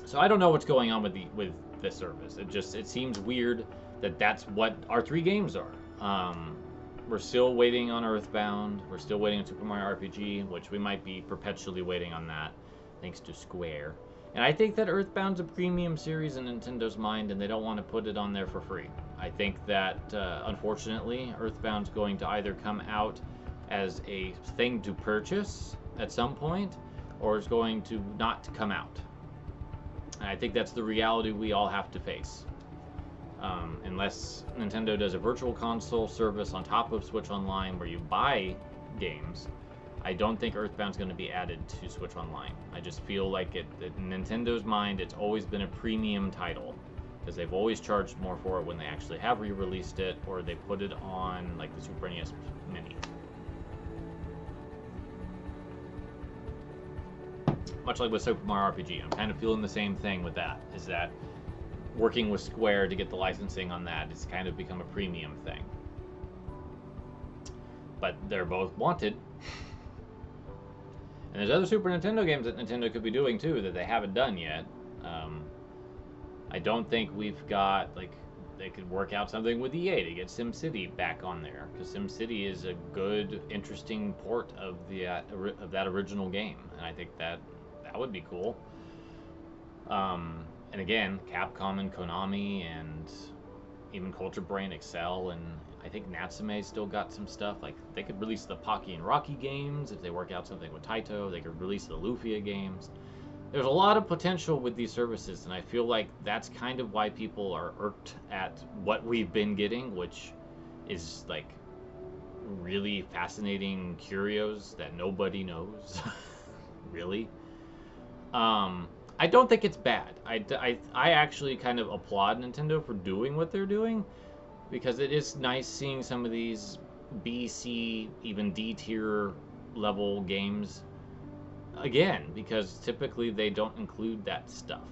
So I don't know what's going on with this service. It seems weird that's what our 3 games are. We're still waiting on Earthbound. We're still waiting on Super Mario RPG, which we might be perpetually waiting on that, thanks to Square. And I think that Earthbound's a premium series in Nintendo's mind, and they don't want to put it on there for free. I think that, unfortunately, Earthbound's going to either come out as a thing to purchase at some point, or it's going to not come out. And I think that's the reality we all have to face. Unless Nintendo does a virtual console service on top of Switch Online where you buy games, I don't think Earthbound's going to be added to Switch Online. I just feel like in Nintendo's mind, it's always been a premium title, because they've always charged more for it when they actually have re-released it, or they put it on like the Super NES Mini. Much like with Super Mario RPG, I'm kind of feeling the same thing with that, is that working with Square to get the licensing on that, it's kind of become a premium thing. But they're both wanted. And there's other Super Nintendo games that Nintendo could be doing too that they haven't done yet. I don't think we've got, like, they could work out something with EA to get SimCity back on there, because SimCity is a good, interesting port of that original game, and I think that would be cool. And again, Capcom and Konami and even Culture Brain Excel, and I think Natsume's still got some stuff. Like, they could release the Pocky and Rocky games if they work out something with Taito. They could release the Lufia games. There's a lot of potential with these services, and I feel like that's kind of why people are irked at what we've been getting, which is like really fascinating curios that nobody knows. Really. I don't think it's bad. I actually kind of applaud Nintendo for doing what they're doing, because it is nice seeing some of these B, C, even D tier level games again, because typically they don't include that stuff.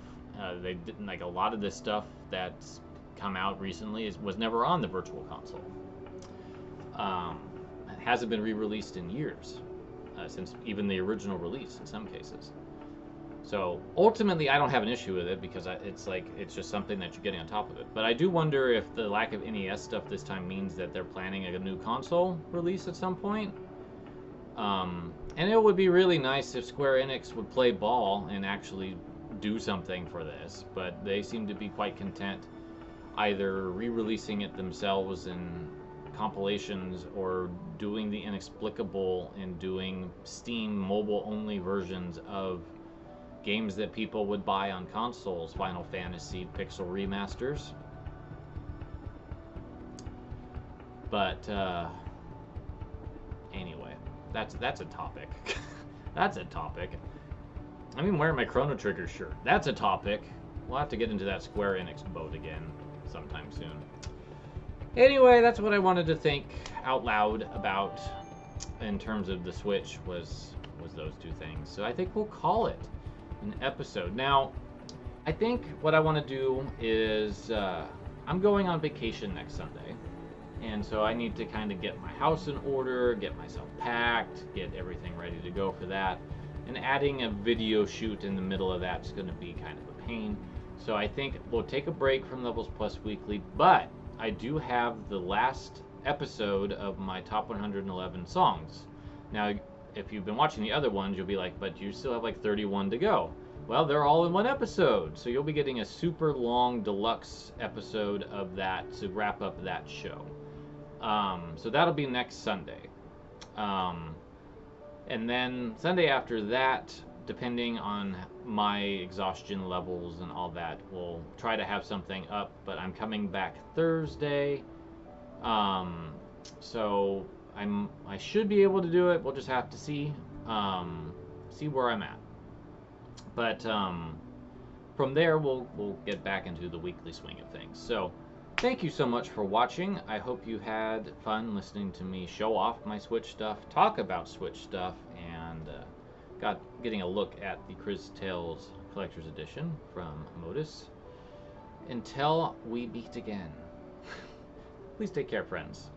They didn't, like, a lot of this stuff that's come out recently was never on the Virtual Console. It hasn't been re-released in years, since even the original release in some cases. So ultimately, I don't have an issue with it, because it's just something that you're getting on top of it. But I do wonder if the lack of NES stuff this time means that they're planning a new console release at some point. And it would be really nice if Square Enix would play ball and actually do something for this, but they seem to be quite content either re-releasing it themselves in compilations or doing the inexplicable and doing Steam mobile-only versions of games that people would buy on consoles, Final Fantasy pixel remasters. But anyway, that's a topic. That's a topic. I'm even wearing my Chrono Trigger shirt. That's a topic. We'll have to get into that Square Enix boat again sometime soon. Anyway, that's what I wanted to think out loud about in terms of the Switch was those two things. So I think we'll call it an episode. Now, I think what I want to do is I'm going on vacation next Sunday, and so I need to kind of get my house in order, get myself packed, get everything ready to go for that. And adding a video shoot in the middle of that is going to be kind of a pain. So I think we'll take a break from Levels Plus Weekly, but I do have the last episode of my top 111 songs. Now, if you've been watching the other ones, you'll be like, but you still have like 31 to go. Well, they're all in one episode, so you'll be getting a super long deluxe episode of that to wrap up that show. So that'll be next Sunday. And then Sunday after that, depending on my exhaustion levels and all that, we'll try to have something up, but I'm coming back Thursday. So I should be able to do it. We'll just have to see where I'm at. But from there, we'll get back into the weekly swing of things. So thank you so much for watching. I hope you had fun listening to me show off my Switch stuff, talk about Switch stuff, and getting a look at the Cris Tales Collector's Edition from Modus. Until we meet again, please take care, friends.